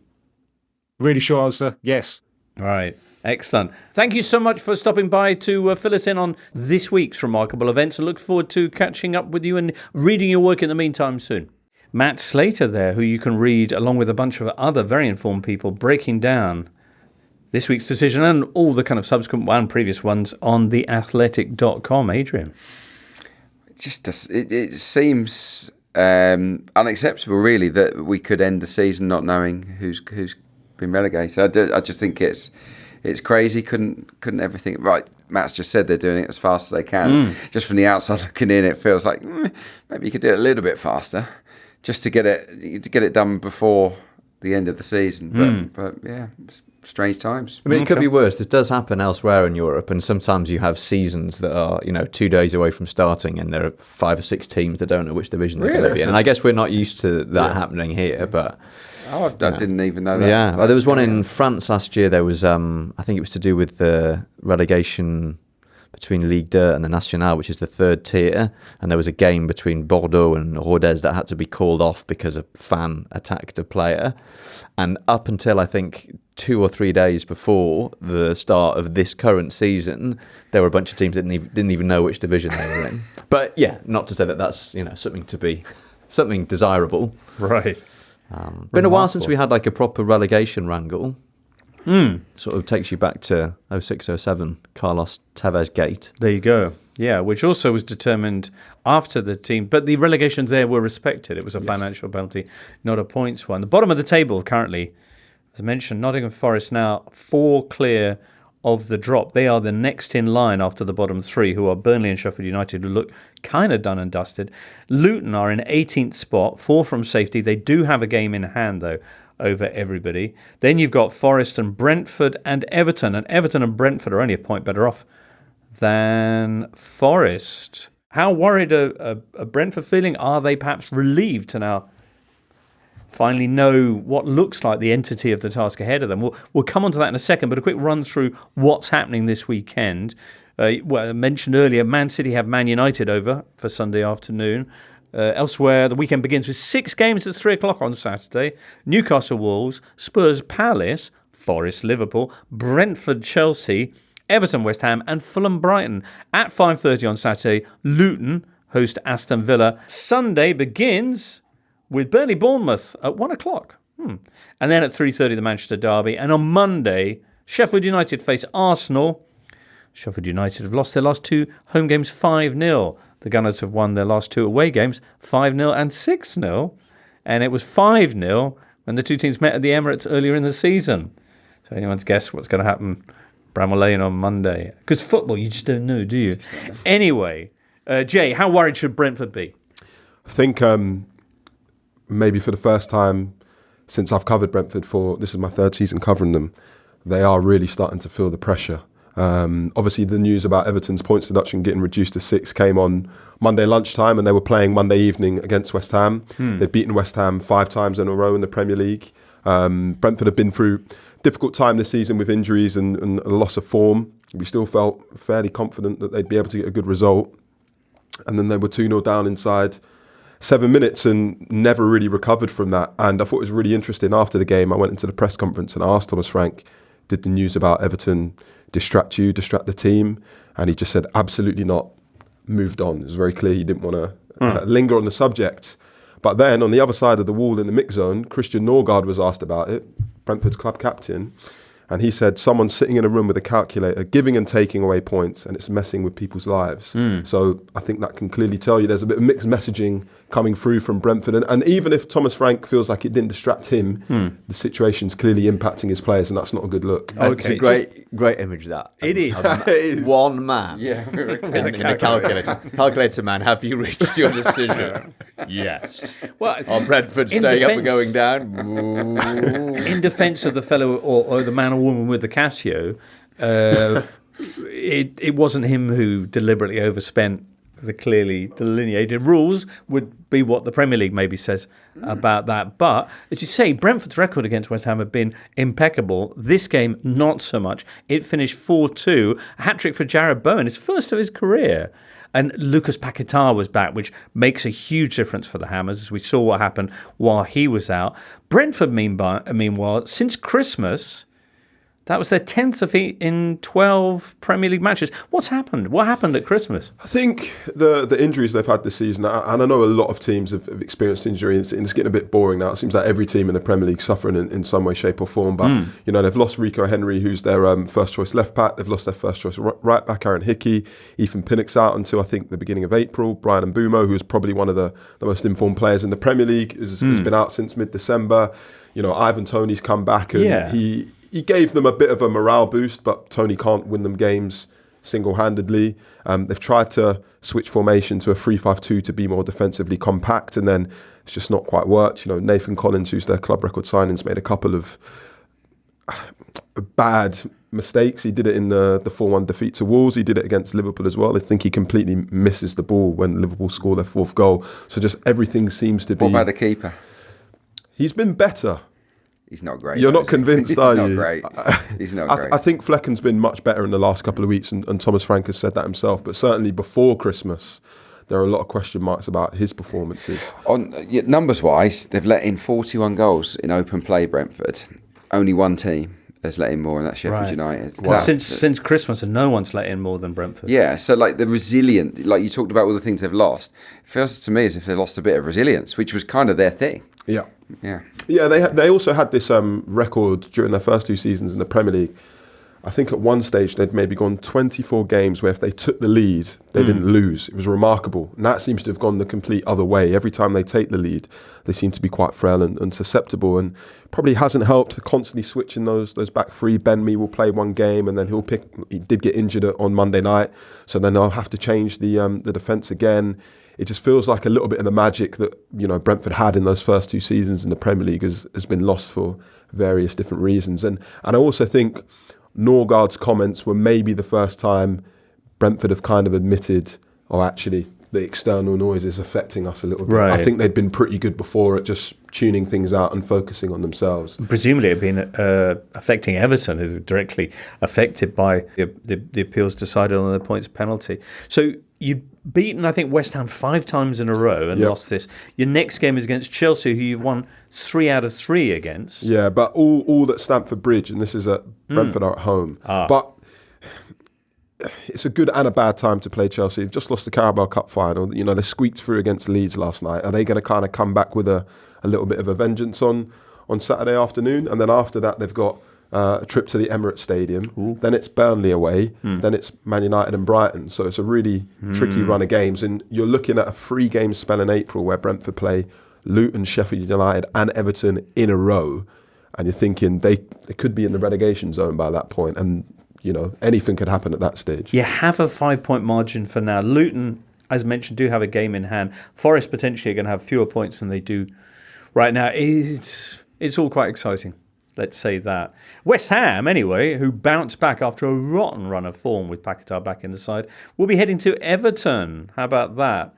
Really short answer, yes. All right. Excellent. Thank you so much for stopping by to fill us in on this week's remarkable events. I look forward to catching up with you and reading your work in the meantime soon. Matt Slater there, who you can read along with a bunch of other very informed people breaking down this week's decision and all the kind of subsequent and previous ones on theathletic.com. Adrian. It seems unacceptable, really, that we could end the season not knowing who's been relegated. I just think it's crazy. Couldn't everything right? Matt's just said they're doing it as fast as they can. Just from the outside looking in, it feels like maybe you could do it a little bit faster, just to get it done before the end of the season. But yeah, strange times. I mean, it could be worse. This does happen elsewhere in Europe, and sometimes you have seasons that are 2 days away from starting, and there are 5 or 6 teams that don't know which division they're going to be in. And I guess we're not used to that happening here, but. Oh, I didn't even know that. Yeah, well, there was one in France last year. There was, I think it was to do with the relegation between Ligue 2 and the National, which is the third tier. And there was a game between Bordeaux and Rodez that had to be called off because a fan attacked a player. And up until, I think, 2 or 3 days before the start of this current season, there were a bunch of teams that didn't even know which division they were in. But yeah, not to say that that's something desirable. Right. Been a while since we had like a proper relegation wrangle. Sort of takes you back to 06-07, Carlos Tevez Gate. There you go. Yeah, which also was determined after the team, but the relegations there were respected. It was a financial penalty, not a points one. The bottom of the table currently, as I mentioned, Nottingham Forest now 4 clear of the drop. They are the next in line after the bottom three, who are Burnley and Sheffield United, who look kind of done and dusted. Luton are in 18th spot, 4 from safety. They do have a game in hand, though, over everybody. Then you've got Forest and Brentford and Everton. And Everton and Brentford are only a point better off than Forest. How worried are Brentford feeling? Are they perhaps relieved to now finally know what looks like the entity of the task ahead of them? We'll come on to that in a second, but a quick run through what's happening this weekend. I mentioned earlier, Man City have Man United over for Sunday afternoon. Elsewhere, the weekend begins with 6 games at 3 o'clock on Saturday. Newcastle Wolves, Spurs Palace, Forest Liverpool, Brentford Chelsea, Everton West Ham and Fulham Brighton. At 5:30 on Saturday, Luton host Aston Villa. Sunday begins with Burnley Bournemouth at 1 o'clock. And then at 3:30, the Manchester Derby. And on Monday, Sheffield United face Arsenal. Sheffield United have lost their last 2 home games 5-0. The Gunners have won their last 2 away games 5-0 and 6-0. And it was 5-0 when the two teams met at the Emirates earlier in the season. So anyone's guess what's going to happen Bramall Lane on Monday? Because football, you just don't know, do you? Anyway, Jay, how worried should Brentford be? I think maybe for the first time since I've covered Brentford this is my 3rd season covering them, they are really starting to feel the pressure. Obviously, the news about Everton's points deduction getting reduced to 6 came on Monday lunchtime, and they were playing Monday evening against West Ham. They've beaten West Ham 5 times in a row in the Premier League. Brentford have been through difficult time this season with injuries and a loss of form. We still felt fairly confident that they'd be able to get a good result. And then they were 2-0 down inside 7 minutes and never really recovered from that. And I thought it was really interesting. After the game, I went into the press conference and I asked Thomas Frank, did the news about Everton distract the team? And he just said, absolutely not. Moved on. It was very clear he didn't want to linger on the subject. But then on the other side of the wall in the mix zone, Christian Norgard was asked about it, Brentford's club captain, and he said someone's sitting in a room with a calculator, giving and taking away points, and it's messing with people's lives. So I think that can clearly tell you there's a bit of mixed messaging coming through from Brentford. And even if Thomas Frank feels like it didn't distract him, the situation's clearly impacting his players, and that's not a good look. It's a great image, that. It is. One man Yeah. in a calculator. Calculator man, have you reached your decision? Yes. Well, Brentford staying up and going down? In defence of the fellow or the man or woman with the Casio, it wasn't him who deliberately overspent the clearly delineated rules. Would be what the Premier League maybe says about that. But as you say, Brentford's record against West Ham have been impeccable. This game, not so much. It finished 4-2. A hat-trick for Jarrod Bowen, his first of his career. And Lucas Paquetá was back, which makes a huge difference for the Hammers, as we saw what happened while he was out. Brentford, meanwhile, since Christmas, that was their 10th defeat in 12 Premier League matches. What's happened? What happened at Christmas? I think the injuries they've had this season, and I know a lot of teams have experienced injuries, and it's getting a bit boring now. It seems like every team in the Premier League suffering in some way, shape or form. But, they've lost Rico Henry, who's their first-choice left-back. They've lost their first-choice right-back, Aaron Hickey. Ethan Pinnock's out until, I think, the beginning of April. Brian Mbeumo, who's probably one of the most informed players in the Premier League, has been out since mid-December. Ivan Toney's come back, and he gave them a bit of a morale boost, but Toney can't win them games single-handedly. They've tried to switch formation to a 3-5-2 to be more defensively compact, and then it's just not quite worked. Nathan Collins, who's their club record signings, made a couple of bad mistakes. He did it in the 4-1 defeat to Wolves. He did it against Liverpool as well. I think he completely misses the ball when Liverpool score their 4th goal. So just everything seems to be... What about the keeper? He's been better. He's not great. You're not convinced, are you? He's not great. I think Flecken's been much better in the last couple of weeks, and Thomas Frank has said that himself. But certainly before Christmas, there are a lot of question marks about his performances. Numbers-wise, they've let in 41 goals in open play, Brentford. Only one team has let in more, and that's Sheffield United. Well, since Christmas, and no one's let in more than Brentford. Yeah, so the resilient, like you talked about all the things they've lost, it feels to me as if they lost a bit of resilience, which was kind of their thing. Yeah, they also had this record during their first 2 seasons in the Premier League. I think at one stage they'd maybe gone 24 games where if they took the lead, they didn't lose. It was remarkable. And that seems to have gone the complete other way. Every time they take the lead, they seem to be quite frail and susceptible. And probably hasn't helped constantly switching those back three. Ben Mee will play one game and then he did get injured on Monday night. So then they'll have to change the defence again. It just feels like a little bit of the magic that, you know, Brentford had in those first 2 seasons in the Premier League has been lost for various different reasons. And I also think Norgaard's comments were maybe the first time Brentford have kind of admitted, oh, actually, the external noise is affecting us a little bit. Right. I think they'd been pretty good before at just tuning things out and focusing on themselves. Presumably it had been affecting Everton, who were directly affected by the appeals decided on the points penalty. So you've beaten, I think, West Ham 5 times in a row and lost this. Your next game is against Chelsea, who you've won 3 out of 3 against. Yeah, but all at Stamford Bridge, and this is at Brentford are at home. But it's a good and a bad time to play Chelsea. They've just lost the Carabao Cup final. You know, they squeaked through against Leeds last night. Are they going to kind of come back with a little bit of a vengeance on Saturday afternoon? And then after that, they've got a trip to the Emirates Stadium. Ooh. Then it's Burnley away. Then it's Man United and Brighton. So it's a really tricky run of games. And you're looking at a 3-game spell in April where Brentford play Luton, Sheffield United and Everton in a row. And you're thinking they could be in the relegation zone by that point. And, you know, anything could happen at that stage. You have a 5-point margin for now. Luton, as mentioned, do have a game in hand. Forest potentially are going to have fewer points than they do right now. It's all quite exciting. Let's say that. West Ham, anyway, who bounced back after a rotten run of form with Paquetá back in the side, will be heading to Everton. How about that?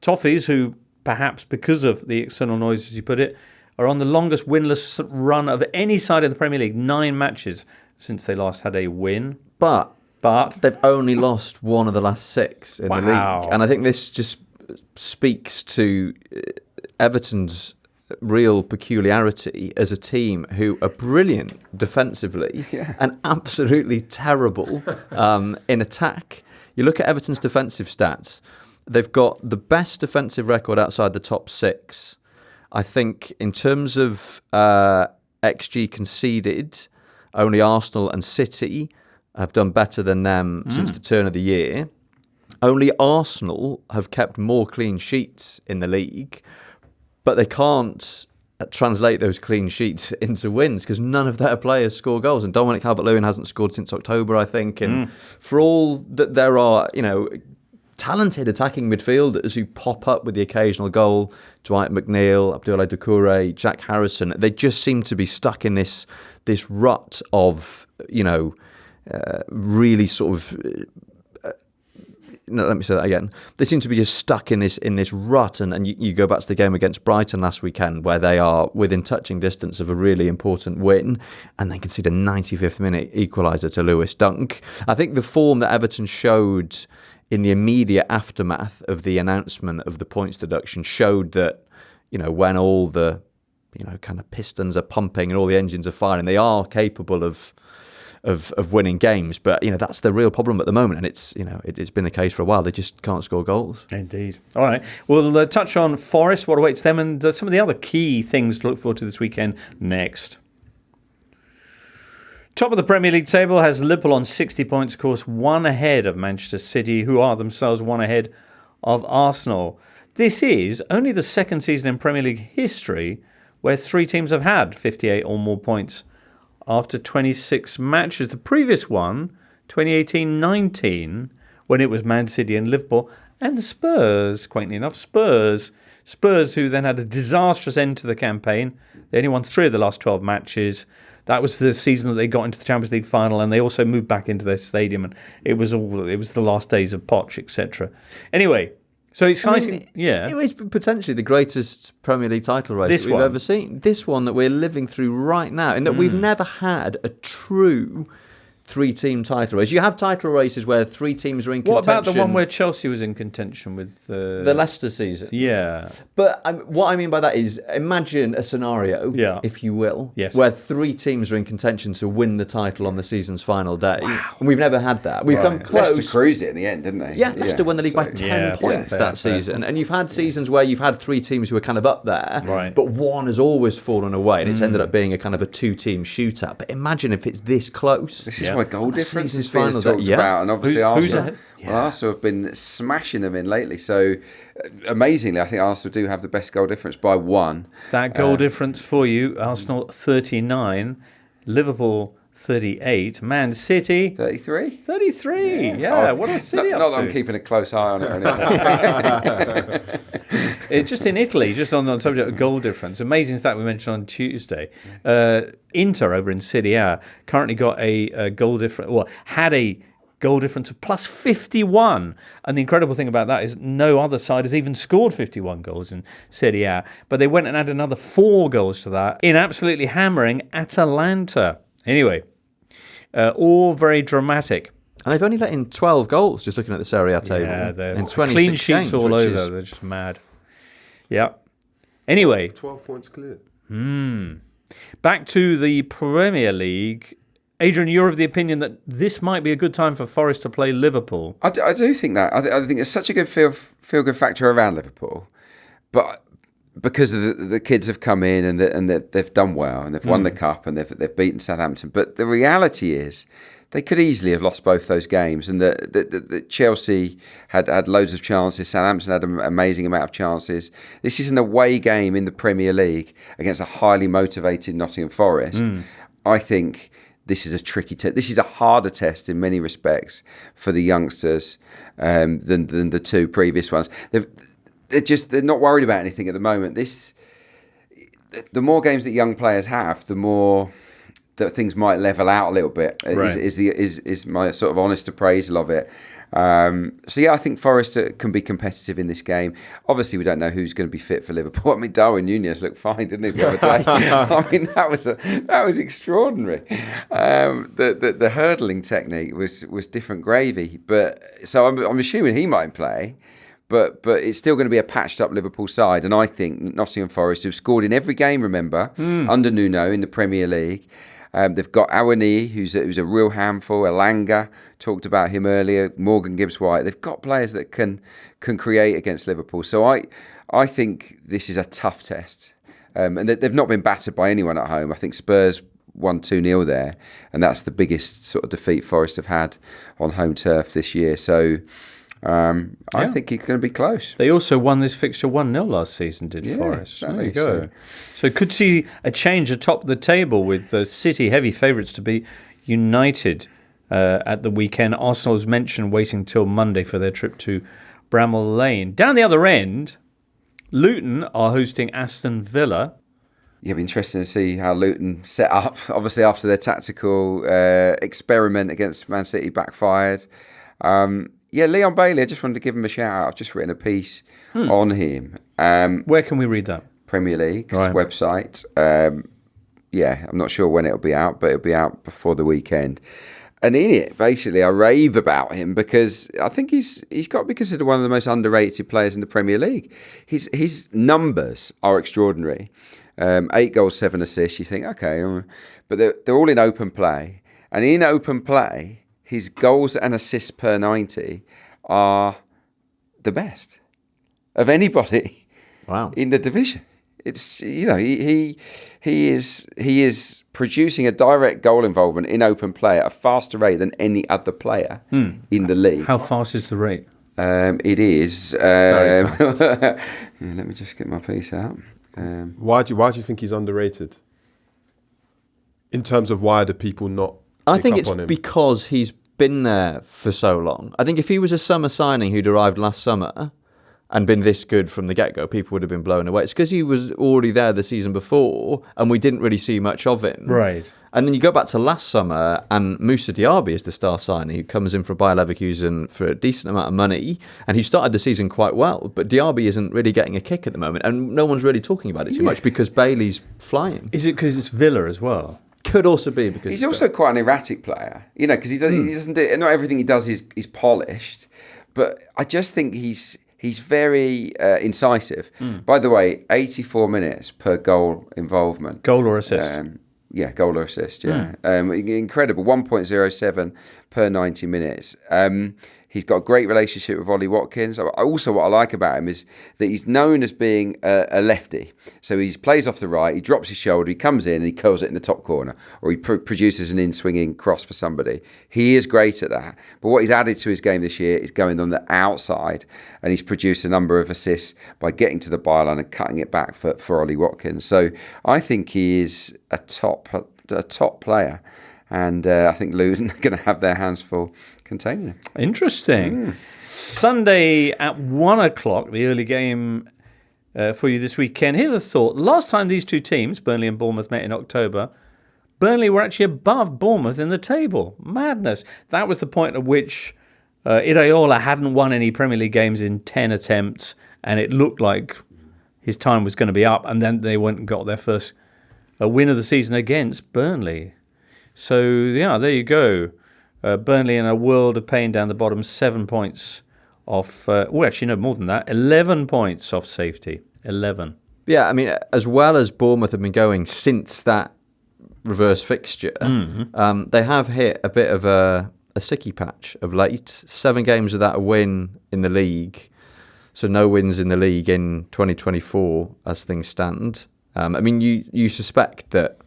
Toffees, who perhaps because of the external noise, as you put it, are on the longest winless run of any side of the Premier League. 9 matches since they last had a win. But they've only lost 1 of the last 6 in the league. And I think this just speaks to Everton's real peculiarity as a team who are brilliant defensively and absolutely terrible in attack. You look at Everton's defensive stats, they've got the best defensive record outside the top 6. I think in terms of XG conceded, only Arsenal and City have done better than them since the turn of the year. Only Arsenal have kept more clean sheets in the league, but they can't translate those clean sheets into wins because none of their players score goals. And Dominic Calvert-Lewin hasn't scored since October, I think. And for all that there are, you know, talented attacking midfielders who pop up with the occasional goal, Dwight McNeil, Abdoulaye Doucouré, Jack Harrison, they just seem to be stuck in this rut of, you know, really sort of... No, let me say that again. They seem to be just stuck in this rut, and you go back to the game against Brighton last weekend where they are within touching distance of a really important win, and they concede a 95th minute equaliser to Lewis Dunk. I think the form that Everton showed in the immediate aftermath of the announcement of the points deduction showed that, you know, when all the, you know, kind of pistons are pumping and all the engines are firing, they are capable of winning games, but you know that's the real problem at the moment, and it's, you know, it's been the case for a while. They just can't score goals. Indeed. All right, we'll touch on Forest, what awaits them, and some of the other key things to look forward to this weekend next. Top of the Premier League table has Liverpool on 60 points, of course, 1 ahead of Manchester City, who are themselves 1 ahead of Arsenal. This is only the second season in Premier League history where 3 teams have had 58 or more points after 26 matches. The previous one, 2018-19, when it was Man City and Liverpool, and the Spurs, quaintly enough, Spurs, who then had a disastrous end to the campaign. They only won 3 of the last 12 matches. That was the season that they got into the Champions League final, and they also moved back into their stadium, and it was the last days of Poch, etc. Anyway, so exciting. It was potentially the greatest Premier League title race we've ever seen. This one that we're living through right now, in that we've never had a true 3-team title race. You have title races where 3 teams are in contention. What about the one where Chelsea was in contention with the Leicester season? Yeah. But what I mean by that is, imagine a scenario, if you will, where 3 teams are in contention to win the title on the season's final day. Wow. And we've never had that. We've come close. Leicester cruised it in the end, didn't they? Yeah, Leicester won the league by 10 points that season. And you've had seasons where you've had 3 teams who are kind of up there, but one has always fallen away, and it's ended up being a kind of a 2-team shootout. But imagine if it's this close. This is why other goal differences being talked about, and obviously Arsenal. Well, Arsenal have been smashing them in lately. So, amazingly, I think Arsenal do have the best goal difference by 1. That goal difference for you: Arsenal 39, Liverpool 38, Man City 33. 33. Yeah, what are City up to? Not that I'm keeping a close eye on it or anything. Just in Italy, just on the subject of goal difference, amazing stat we mentioned on Tuesday. Inter over in Serie A currently got a goal difference, had a goal difference of plus 51. And the incredible thing about that is no other side has even scored 51 goals in Serie A. But they went and added another 4 goals to that in absolutely hammering Atalanta. Anyway, all very dramatic. And they've only let in 12 goals, just looking at the Serie A table. Yeah, they're in 26 clean sheets games, all over. They're just mad. Yeah. Anyway. 12 points clear. Back to the Premier League. Adrian, you're of the opinion that this might be a good time for Forest to play Liverpool. I do think that. I think it's such a good feel-good factor around Liverpool. But because the kids have come in and they've done well and they've won the cup and they've beaten Southampton. But the reality is they could easily have lost both those games. And the Chelsea had loads of chances. Southampton had an amazing amount of chances. This is an away game in the Premier League against a highly motivated Nottingham Forest. I think this is a tricky test. This is a harder test in many respects for the youngsters than the 2 previous ones. They're not worried about anything at the moment. The more games that young players have, the more that things might level out a little bit. Right. Is my sort of honest appraisal of it. So yeah, I think Forest can be competitive in this game. Obviously, we don't know who's going to be fit for Liverpool. I mean, Darwin Núñez looked fine, didn't he, the other day? I mean, that was extraordinary. The hurdling technique was different gravy. But so I'm assuming he might play. But it's still going to be a patched up Liverpool side, and I think Nottingham Forest, who've scored in every game, remember, under Nuno in the Premier League. They've got Awani, who's a real handful. Elanga, talked about him earlier. Morgan Gibbs-White. They've got players that can create against Liverpool. So I think this is a tough test. And they've not been battered by anyone at home. I think Spurs won 2-0 there, and that's the biggest sort of defeat Forest have had on home turf this year. So I think it's going to be close. They also won this fixture 1-0 last season, did Forest? Exactly. There you go. So could see a change atop the table with the City heavy favourites to be United at the weekend. Arsenal, as mentioned, waiting till Monday for their trip to Bramall Lane. Down the other end, Luton are hosting Aston Villa. It'll be interesting to see how Luton set up. Obviously, after their tactical experiment against Man City backfired. Leon Bailey, I just wanted to give him a shout out. I've just written a piece on him. Where can we read that? Premier League's website. I'm not sure when it'll be out, but it'll be out before the weekend. And in it, basically, I rave about him because I think he's got to be considered one of the most underrated players in the Premier League. His numbers are extraordinary. 8 goals, 7 assists. You think, okay, but they're all in open play. And in open play, his goals and assists per 90 are the best of anybody in the division. It's he is producing a direct goal involvement in open play at a faster rate than any other player in the league. How fast is the rate? It is. Let me just get my piece out. Why do you think he's underrated? In terms of why do people not? I think it's because he's been there for so long. I think if he was a summer signing who'd arrived last summer and been this good from the get-go, people would have been blown away. It's because he was already there the season before and we didn't really see much of him. Right. And then you go back to last summer and Moussa Diaby is the star signing who comes in for Bayer Leverkusen for a decent amount of money and he started the season quite well, but Diaby isn't really getting a kick at the moment and no one's really talking about it too much because Bailey's flying. Is it because it's Villa as well? Could also be because he's also quite an erratic player, because he doesn't do, not everything he does is polished, but I just think he's very incisive. By the way, 84 minutes per goal involvement. Goal or assist? Goal or assist. Incredible. 1.07 per 90 minutes. He's got a great relationship with Ollie Watkins. Also, what I like about him is that he's known as being a lefty. So he plays off the right, he drops his shoulder, he comes in and he curls it in the top corner, or he produces an in-swinging cross for somebody. He is great at that. But what he's added to his game this year is going on the outside, and he's produced a number of assists by getting to the byline and cutting it back for Ollie Watkins. So I think he is a top player. And I think Luton are going to have their hands full containing him. Interesting. Sunday at 1 o'clock, the early game for you this weekend. Here's a thought. Last time these two teams, Burnley and Bournemouth, met in October, Burnley were actually above Bournemouth in the table. Madness. That was the point at which Iraola hadn't won any Premier League games in 10 attempts, and it looked like his time was going to be up, and then they went and got their first win of the season against Burnley. So, yeah, there you go. Burnley in a world of pain down the bottom, 7 points off. Actually, no, more than that. 11 points off safety. 11. Yeah, I mean, as well as Bournemouth have been going since that reverse fixture, they have hit a bit of a sticky patch of late. 7 games without a win in the league. So no wins in the league in 2024 as things stand. I mean, you suspect that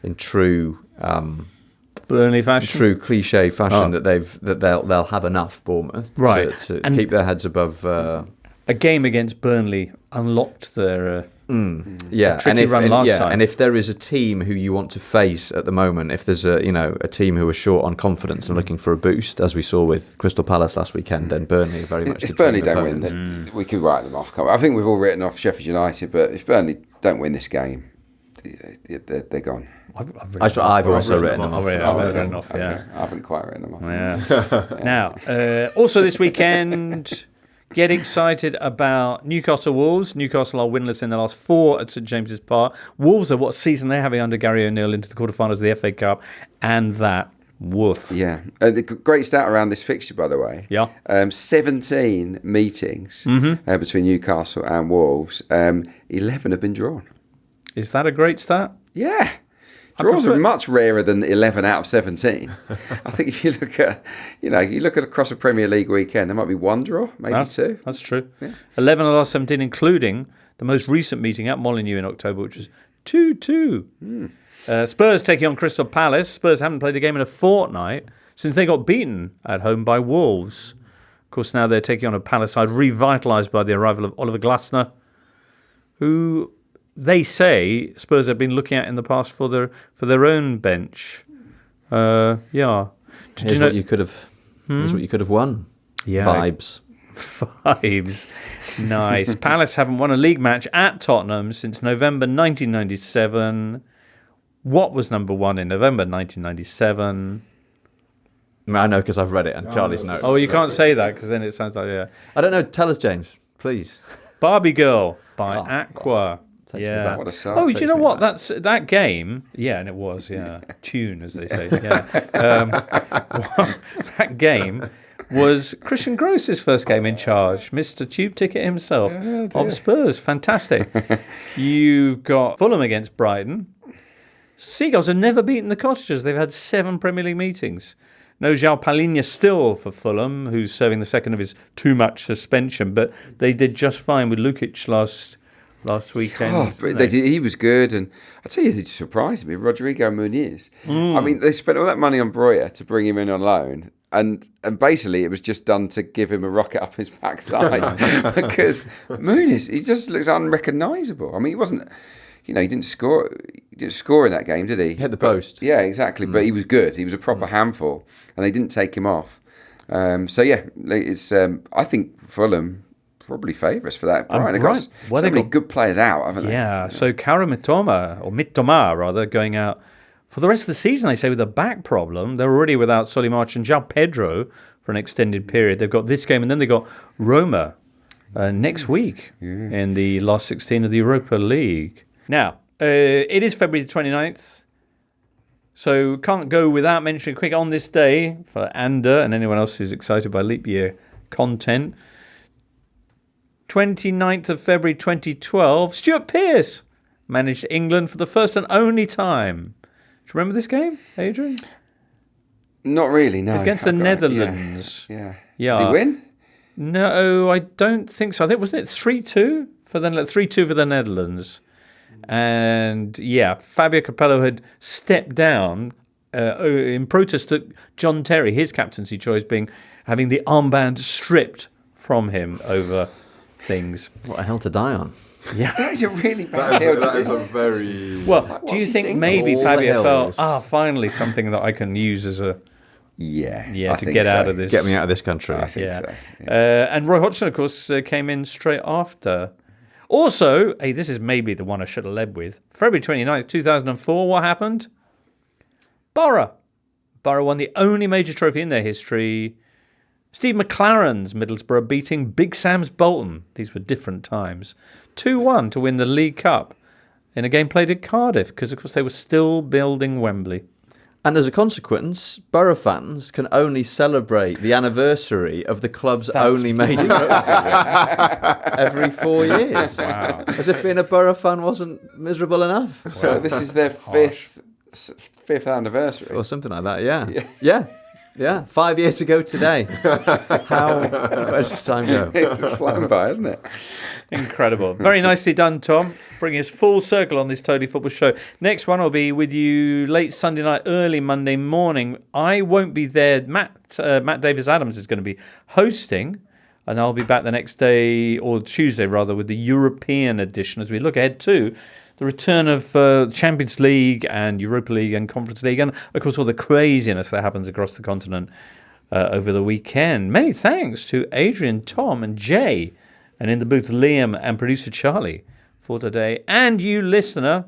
in true Burnley fashion, true cliche fashion, that they'll have enough Bournemouth to keep their heads above. A game against Burnley unlocked their tricky run last time. And if there is a team who you want to face at the moment, if there's a team who are short on confidence and looking for a boost, as we saw with Crystal Palace last weekend, then Burnley are very much. If Burnley don't win, we could write them off. I think we've all written off Sheffield United, but if Burnley don't win this game, they're gone. I've also written them off. I've written off. Yeah, I haven't quite written them off. Yeah. Now, also this weekend, get excited about Newcastle Wolves. Newcastle are winless in the last 4 at St James's Park. Wolves are what season they're having under Gary O'Neill into the quarterfinals of the FA Cup, and that. Woof. Yeah. The great stat around this fixture, by the way. Yeah. 17 meetings between Newcastle and Wolves. 11 have been drawn. Is that a great stat? Yeah. Draws are much rarer than 11 out of 17. I think if you look at across a Premier League weekend, there might be 1 draw, maybe 2. That's true. Yeah. 11 of the last 17, including the most recent meeting at Molineux in October, which was 2-2. Spurs taking on Crystal Palace. Spurs haven't played a game in a fortnight since they got beaten at home by Wolves. Of course, now they're taking on a Palace side revitalised by the arrival of Oliver Glasner, who they say Spurs have been looking at in the past for their own bench. Here's what you could have won. Yeah. Vibes. Nice. Palace haven't won a league match at Tottenham since November 1997. What was number 1 in November 1997? I know because I've read it and Charlie's notes. Oh, you can't say that because then it sounds like, yeah. I don't know. Tell us, James, please. Barbie Girl by Aqua. Yeah. What a song. Oh, do you know what? That's that game. Yeah, and it was. Yeah, tune as they say. Yeah, that game was Christian Gross's first game in charge. Mr. Tube Ticket himself of Spurs. Fantastic. You've got Fulham against Brighton. Seagulls have never beaten the Cottagers. They've had 7 Premier League meetings. No João Palhinha still for Fulham, who's serving the second of his 2-match suspension, but they did just fine with Lukic last weekend. He was good, and I tell you, they surprised me. Rodrigo Muniz. I mean, they spent all that money on Breuer to bring him in on loan, and basically it was just done to give him a rocket up his backside because Muniz, he just looks unrecognisable. I mean, he wasn't. He didn't score. He didn't score in that game, did he? Hit the post. Yeah, exactly. But he was good. He was a proper handful, and they didn't take him off. It's. I think Fulham probably favourites for that. Brighton have got so many good players out, haven't they? Yeah. So Kara Mitoma rather, going out for the rest of the season. They say with a back problem. They're already without Solimarch and João Pedro for an extended period. They've got this game, and then they got Roma next week in the last 16 of the Europa League. Now, it is February the 29th, so can't go without mentioning quick on this day for Ander and anyone else who's excited by leap year content. 29th of February 2012, Stuart Pearce managed England for the first and only time. Do you remember this game, Adrian? Not really, no. Against the Netherlands. Yeah. Yeah. Did he win? No, I don't think so. I think, wasn't it 3-2 for the 3-2 for the Netherlands? And Fabio Capello had stepped down in protest to John Terry, his captaincy choice having the armband stripped from him over things. What a hell to die on. Yeah, that is a really bad hill. That is a very... Well, do you think maybe Fabio felt, finally something that I can use as a... Yeah, to get out of this. Get me out of this country. I think so. Yeah. And Roy Hodgson, of course, came in straight after. Also, this is maybe the one I should have led with. February 29th, 2004, what happened? Borough won the only major trophy in their history. Steve McLaren's Middlesbrough beating Big Sam's Bolton. These were different times. 2-1 to win the League Cup in a game played at Cardiff, because, of course, they were still building Wembley. And as a consequence, Borough fans can only celebrate the anniversary of the club's only major trophy every 4 years. Wow. As if being a Borough fan wasn't miserable enough. So this is their fifth anniversary. Or something like that, yeah. 5 years ago today. Where does time go? It's flown by, isn't it? Incredible. Very nicely done, Tom. Bringing us full circle on this Totally Football show. Next one will be with you late Sunday night, early Monday morning. I won't be there. Matt Davis-Adams is going to be hosting, and I'll be back the next day, or Tuesday rather, with the European edition as we look ahead to the return of Champions League and Europa League and Conference League, and of course all the craziness that happens across the continent over the weekend. Many thanks to Adrian, Tom and Jay, and in the booth Liam and producer Charlie for today. And you listener,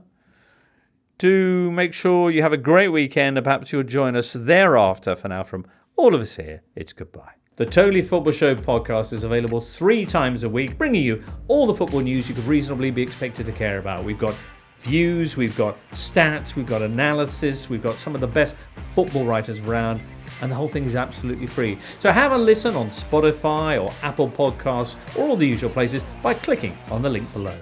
do make sure you have a great weekend, and perhaps you'll join us thereafter. For now, from all of us here, it's goodbye. The Totally Football Show podcast is available 3 times a week, bringing you all the football news you could reasonably be expected to care about. We've got views, we've got stats, we've got analysis, we've got some of the best football writers around, and the whole thing is absolutely free. So have a listen on Spotify or Apple Podcasts or all the usual places by clicking on the link below.